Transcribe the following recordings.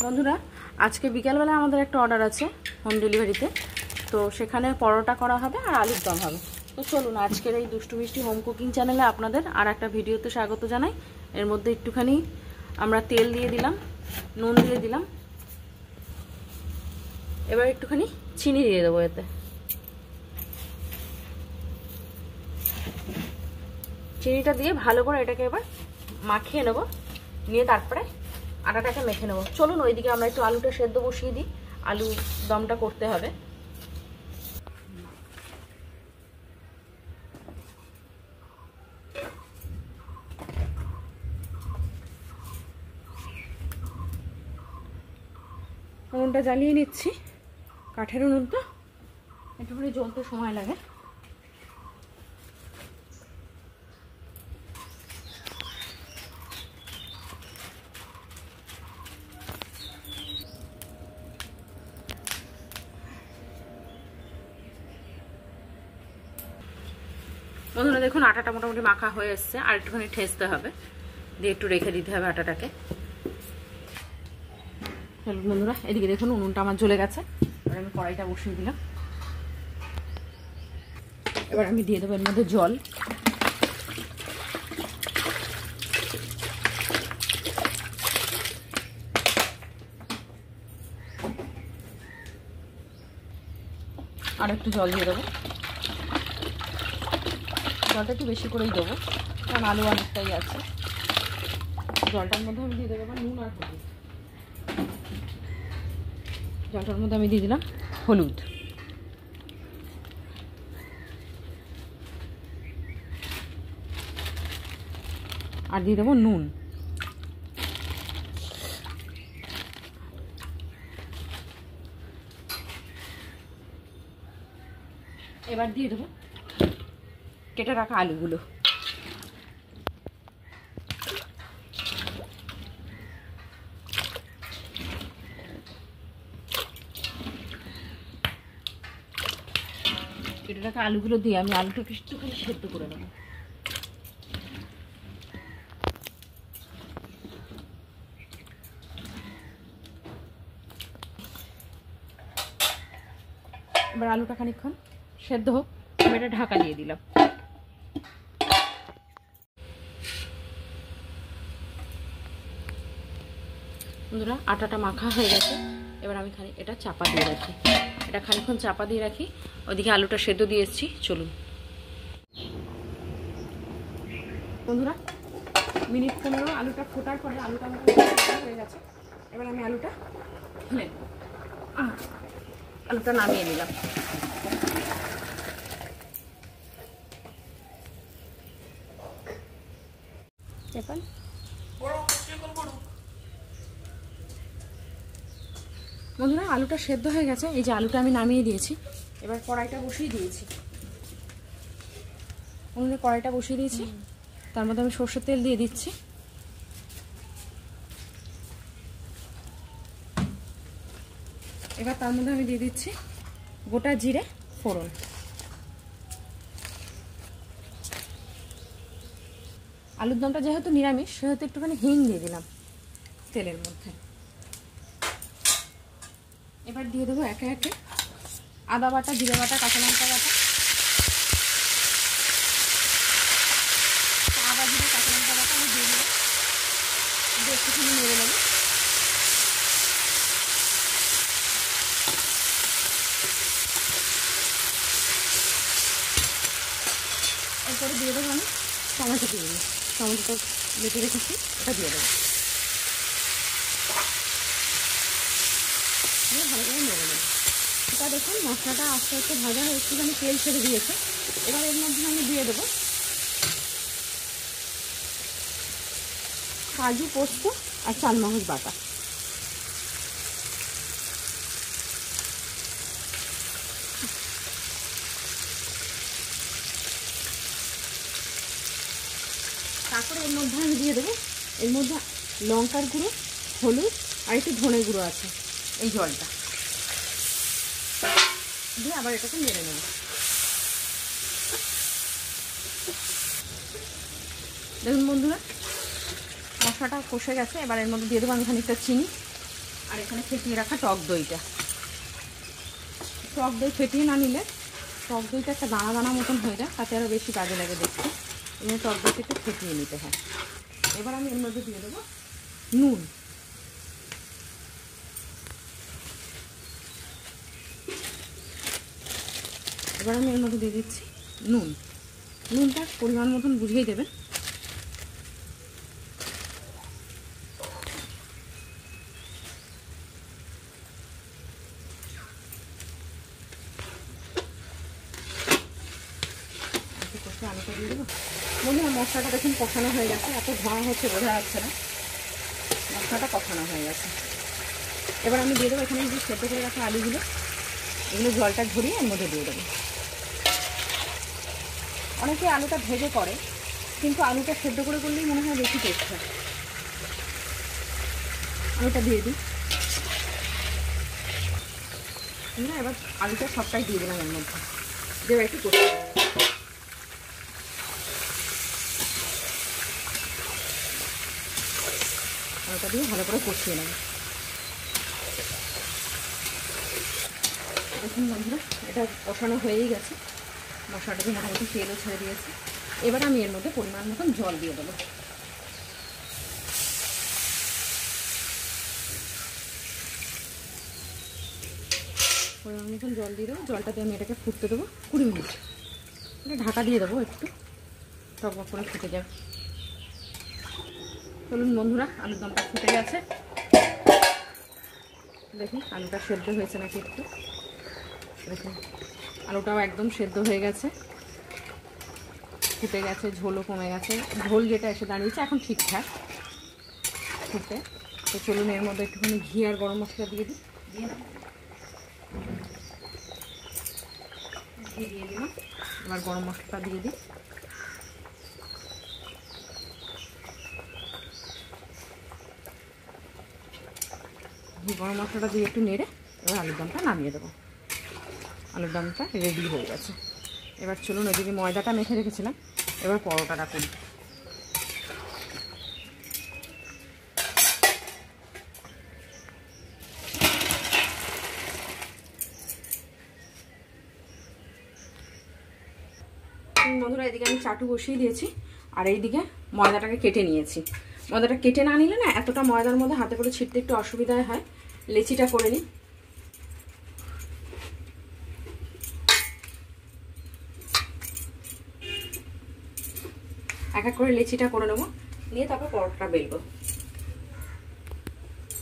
বন্ধুরা আজকে বিকালবেলা আমাদের একটা অর্ডার আছে হোম ডেলিভারিতে, তো সেখানে পরোটা করা হবে আর আলুর দম হবে। তো চলুন আজকের এই দুষ্টু মিষ্টি হোম কুকিং চ্যানেলে আপনাদের আর একটা ভিডিওতে স্বাগত জানাই। এর মধ্যে একটুখানি আমরা তেল দিয়ে দিলাম, নুন দিয়ে দিলাম, এবার একটুখানি চিনি দিয়ে দেবো। এতে চিনিটা দিয়ে ভালো করে এটাকে এবার মাখিয়ে নেব, নিয়ে তারপরে আটাটাকে মেখে নেব। চলুন ওইদিকে আমরা একটু আলুটা সেদ্ধ বসিয়ে দিই, আলু দমটা করতে হবে। উনুনটা জ্বালিয়ে নিচ্ছি, কাঠের উনুন তো একটুখানি জ্বলতে সময় লাগে। বন্ধুরা দেখুন আটাটা মোটামুটি মাখা হয়ে এসছে, আর একটুখানি ঠেসতে হবে, দিয়ে একটু রেখে দিতে হবে আটাটাকে। চলুন বন্ধুরা এদিকে দেখুন উনুনটা আমার জ্বলে গেছে, এবার আমি কড়াইটা বসিয়ে দিলাম। এবার আমি দিয়ে দেবো এর মধ্যে জল। আর একটু জল দিয়ে দেবো, জলটা একটু বেশি করেই দেবো কারণ আলু অনেকটাই আছে। জলটার মধ্যে আমি দিয়ে দেবো এবার নুন আর হলুদ। জলটার মধ্যে আমি দিয়ে দিলাম হলুদ, আর দিয়ে দেবো নুন। এবার দিয়ে দেবো কেটে রাখা আলুগুলো। কেটে রাখা আলুগুলো দিয়ে আমি আলুটাকে একটুখানি সেদ্ধ করে নেব। এবার আলুটা খানিকক্ষণ সেদ্ধ হোক, আমি এটা ঢাকা দিয়ে দিলাম। বন্ধুরা আটাটা মাখা হয়ে গেছে, এবার আমি এটা চাপা দিয়ে রাখি, এটা খানিকক্ষণ চাপা দিয়ে রাখি। ওইদিকে আলুটা সেদ্ধ দিয়ে এসেছি, চলুন। বন্ধুরা মিনিট 15 আলুটা ফোটার পরে আলুটা হয়ে গেছে। এবার আমি আলুটা নামিয়ে নিলাম। দেখুন বন্ধুরা আলুটা সেদ্ধ হয়ে গেছে, এই যে আলুটা আমি নামিয়ে দিয়েছি। এবার কড়াইটা বসিয়ে দিয়েছি, কড়াইটা বসিয়ে দিয়েছি, তার মধ্যে আমি সরষের তেল দিয়ে দিচ্ছি। এবার তার মধ্যে আমি দিয়ে দিচ্ছি গোটা জিরে ফোড়ন। আলুর দমটা যেহেতু নিরামিষ সেহেতু একটুখানি হিং দিয়ে দিলাম তেলের মধ্যে। এবার দিয়ে দেবো একে একে আদা বাটা, জিরে বাটা, কাঁচা লঙ্কা বাটা, আদা জিরে কাঁচা লঙ্কা বাটা আমি দিয়ে দেবো, দিয়ে একটুখানি নেড়ে নেবো। এরপরে দিয়ে দেবো আমি টমেটো দিয়ে দিই, টমেটোটা বেটে রেখেছি ওটা দিয়ে দেবো, দিয়ে ভালো করে নেড়ে নেবো। এটা দেখুন মশলাটা আস্তে আস্তে ভাজা হয়ে একটুখানি তেল ছেড়ে দিয়েছে। এবার এর মধ্যে আমি দিয়ে দেবো কাজু, পোস্ত আর চালমগজ বাটা। তারপরে এর মধ্যে আমি দিয়ে দেবো এর মধ্যে লঙ্কার গুঁড়ো, হলুদ আর একটু ধনে গুঁড়ো আছে, এই জলটা দিয়ে আবার এটাকে নেড়ে নেব। দেখুন বন্ধুরা মশলাটা কষে গেছে, এবার এর মধ্যে দিয়ে দেবো আমি খানিকটা চিনি। আর এখানে ফেটিয়ে রাখা টক দইটা। টক দই ফেটিয়ে না নিলে টক দইটা একটা দানা দানা মতন হয়ে যায়, তাতে আরও বেশি কাজে লাগে দেখতে। এমনি টক দইটা একটু ফেটিয়ে নিতে হয়। এবার আমি এর মধ্যে দিয়ে দেবো নুন। এবার আমি এর মধ্যে দিয়ে দিচ্ছি নুন। নুনটা পরিমাণ মতন বুঝিয়ে দেবেন। আলুটা দিয়ে দেবো। বন্ধুরা মশলাটা দেখুন কষানো হয়ে গেছে, এত ধোঁয়া হচ্ছে বোঝা যাচ্ছে না, মশলাটা কষানো হয়ে গেছে। এবার আমি দিয়ে দেবো এখানে যে সেদ্ধ করে রাখা আলুগুলো, এগুলো জলটা ঝরিয়ে এর মধ্যে দিয়ে দেবো। অনেকে আলুটা ভেজে করে, কিন্তু আলুটা সেদ্ধ করে করলেই মনে হয় বেশি টেস্ট হয়। আলুটা দিয়ে দিই। এবার আলুটা সবটাই দিয়ে দিলাম এর মধ্যে, দেবো একটু কষে। আলুটা দিয়ে ভালো করে কষিয়ে নেব। দেখুন বন্ধুরা এটা কষানো হয়েই গেছে, মশলাটা দিয়ে মোটামুটি তেলও ছেড়ে দিয়েছে। এবার আমি এর মধ্যে পরিমাণ মতন জল দিয়ে দেবো। পরিমাণ মতন জল দিয়ে দেবো। জলটাতে আমি এটাকে ফুটতে দেবো 20 মিনিট। এটা ঢাকা দিয়ে দেবো, একটু টকবক করে ফুটে যাবে। চলুন বন্ধুরা, আলুর দমটা ফুটে গেছে। দেখুন আলুটা সেদ্ধ হয়েছে নাকি একটু। দেখুন আলুটাও একদম সেদ্ধ হয়ে গেছে, ফুটে গেছে, ঝোলও কমে গেছে। ঝোল যেটা এসে দাঁড়িয়েছে এখন ঠিকঠাক ফুটে। তো চলুন এর মধ্যে একটুখানি ঘি আর গরম মশলা দিয়ে দিই। ঘি দিয়ে দিলাম, এবার গরম মশলাটা দিয়ে দিই। গরম মশলাটা দিয়ে একটু নেড়ে এবার আলুর দমটা নামিয়ে দেবো। আলুর দমটা রেডি হয়ে গেছে। এবার চলুন ওইদিকে ময়দাটা মেখে রেখেছিলাম, এবার পরোটাটা করি। বন্ধুরা এদিকে আমি চাটু বসিয়ে দিয়েছি, আর এইদিকে ময়দাটাকে কেটে নিয়েছি। ময়দাটা কেটে না নিলে না এতটা ময়দার মধ্যে হাতে করে ছিটতে একটু অসুবিধায় হয়। লেচিটা করে নিই। এক এক করে লেচিটা করে নেবো, নিয়ে তারপর পরোটাটা বেলবো।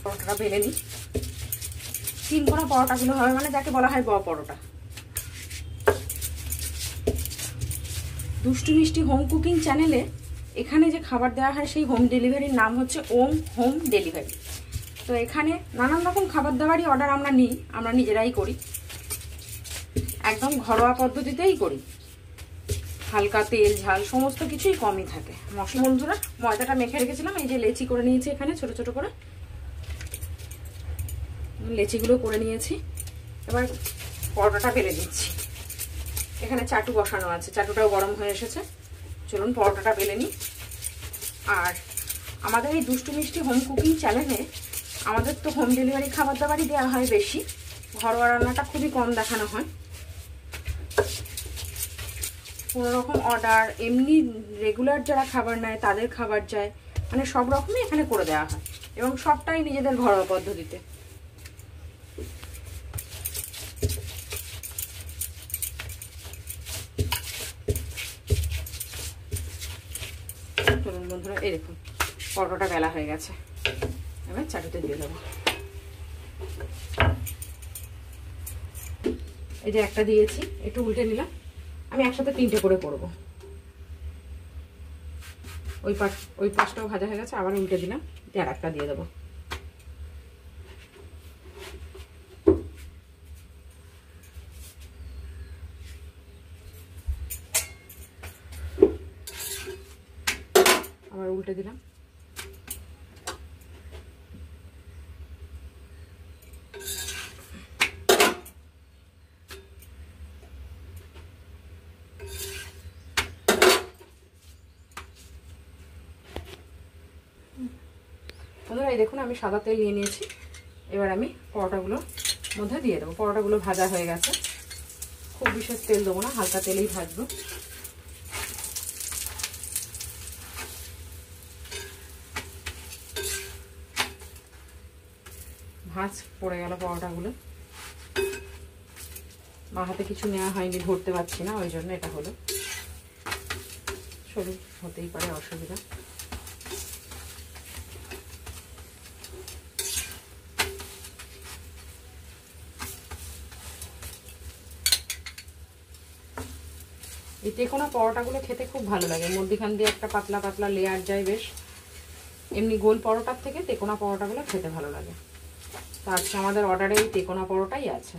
পরোটাটা বেলে নিই। 3 কোনা পরোটাগুলো হবে, মানে যাকে বলা হয় বড় পরোটা। দুষ্টু মিষ্টি হোম কুকিং চ্যানেলে এখানে যে খাবার দেওয়া হয় সেই হোম ডেলিভারির নাম হচ্ছে ওম হোম ডেলিভারি। তো এখানে নানান রকম খাবার দাবারই অর্ডার আমরা নিই, আমরা নিজেরাই করি, একদম ঘরোয়া পদ্ধতিতেই করি। হালকা তেল ঝাল সমস্ত কিছুই কমই থাকে। মশলা বন্ধুরা ময়দাটা মেখে রেখেছিলাম, এই যে লেচি করে নিয়েছি এখানে ছোট ছোট করে, লেচিগুলো করে নিয়েছি। এবার পরোটাটা বেলে দিচ্ছি। এখানে চাটু বসানো আছে, চাটুটাও গরম হয়ে এসেছে। চলুন পরোটাটা বেলে নিই। আর আমাদের এই দুষ্টু মিষ্টি হোম কুকিং চ্যানেলে আমাদের তো হোম ডেলিভারি খাবার দাবারই দেওয়া হয় বেশি, ঘরোয়া রান্নাটা খুবই কম দেখানো হয়। কোনো রকম অর্ডার, এমনি রেগুলার যারা খাবার নেয় তাদের খাবার যায়, মানে সব রকমই এখানে করে দেওয়া হয়, এবং সবটাই নিজেদের ঘরোয়া পদ্ধতিতে। চলুন বন্ধুরা এই দেখুন পরোটাটা বেলা হয়ে গেছে। এবার চাটুতে দিয়ে দেবো। এই যে একটা দিয়েছি, একটু উল্টে নিলাম। আমি একসাথে 3টে করে করব। ওই পাশটাও ভাজা হয়ে গেছে, আবার উল্টে দিলাম, আর একটা দিয়ে দেবো। আবার উল্টে দিলাম। বন্ধুরা এই দেখুন আমি সাদা তেল নিয়ে নিয়েছি, এবার আমি পরোটাগুলোর মধ্যে দিয়ে দেবো। পরোটাগুলো ভাজা হয়ে গেছে, খুব বিশেষ তেল দেবো না, হালকা তেলেই ভাজবো। ভাঁজ পড়ে গেল পরোটাগুলো, মা হাতে কিছু নেওয়া হয়নি, ধরতে পারছি না, ওই জন্য এটা হলো। চলুন, হতেই পারে, অসুবিধা। এই তেকোনা পরোটাগুলো খেতে খুব ভালো লাগে, মধ্যখান দিয়ে একটা পাতলা পাতলা লেয়ার যায় বেশ। এমনি গোল পরোটার থেকে তেকোনা পরোটাগুলো খেতে ভালো লাগে। তো আজকে আমাদের অর্ডারে এই তেকোনা পরোটাই আছে।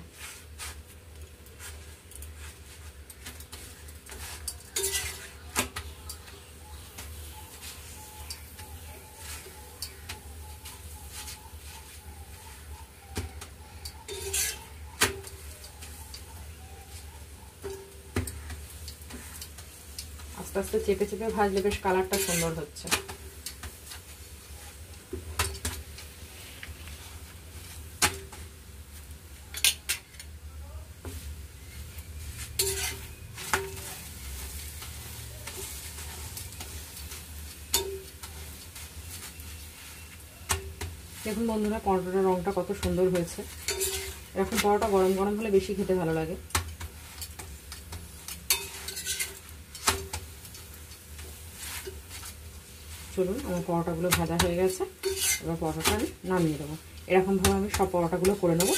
আস্তে আস্তে চেপে চেপে ভাজলে বেশ কালারটা সুন্দর হচ্ছে। দেখুন বন্ধুরা, পরোটার রংটা কত সুন্দর হয়েছে। এরকম পরোটা গরম গরম হলে বেশি খেতে ভালো লাগে। চলুন, আমার পরোটাগুলো ভাজা হয়ে গেছে, এবার পরোটাটা আমি নামিয়ে দেবো। এরকমভাবে আমি সব পরোটাগুলো করে নেব।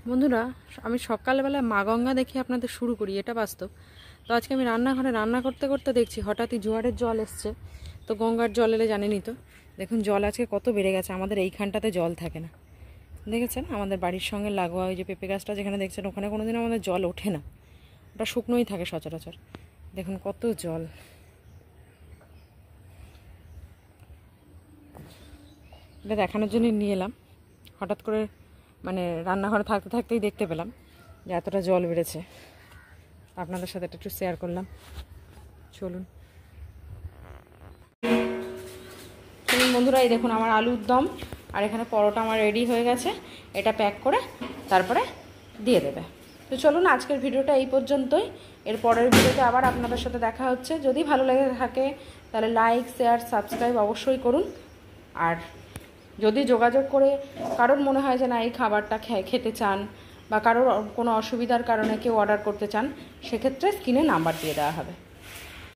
বন্ধুরা, আমি সকালবেলা মা গঙ্গা দেখে আপনাদের শুরু করি, এটা বাস্তব। তো আজকে আমি রান্নাঘরে রান্না করতে করতে দেখছি হঠাৎই জোয়ারের জল এসছে। তো গঙ্গার জল এলে জানেনই তো, দেখুন জল আজকে কত বেড়ে গেছে। আমাদের এইখানটাতে জল থাকে না, দেখেছেন? আমাদের বাড়ির সঙ্গে লাগোয়া ওই যে পেঁপে গাছটা যেখানে দেখছেন, ওখানে কোনোদিন আমাদের জল ওঠে না, ওটা শুকনোই থাকে সচরাচর। দেখুন কত জল। এটা দেখানোর জন্য নিয়ে এলাম। হঠাৎ করে মানে রান্নাঘরে থাকতে থাকতেই দেখতে পেলাম যে এতটা জল বেড়েছে। আপনাদের সাথে একটু শেয়ার করলাম। চলুন চলুন বন্ধুরা, এই দেখুন আমার আলুর দম আর এখানে পরোটা আমার রেডি হয়ে গেছে। এটা প্যাক করে তারপরে দিয়ে দেবে। তো চলুন, আজকের ভিডিওটা এই পর্যন্তই। এর পরের ভিডিওতে আবার আপনাদের সাথে দেখা হচ্ছে। যদি ভালো লেগে থাকে তাহলে লাইক, শেয়ার, সাবস্ক্রাইব অবশ্যই করুন। আর যদি যোগাযোগ করে কারোর মনে হয় যে না এই খাবারটা খেতে চান বা কারোর কোনো অসুবিধার কারণে কেউ অর্ডার করতে চান, সেক্ষেত্রে স্ক্রিনে নাম্বার দিয়ে দেওয়া হবে।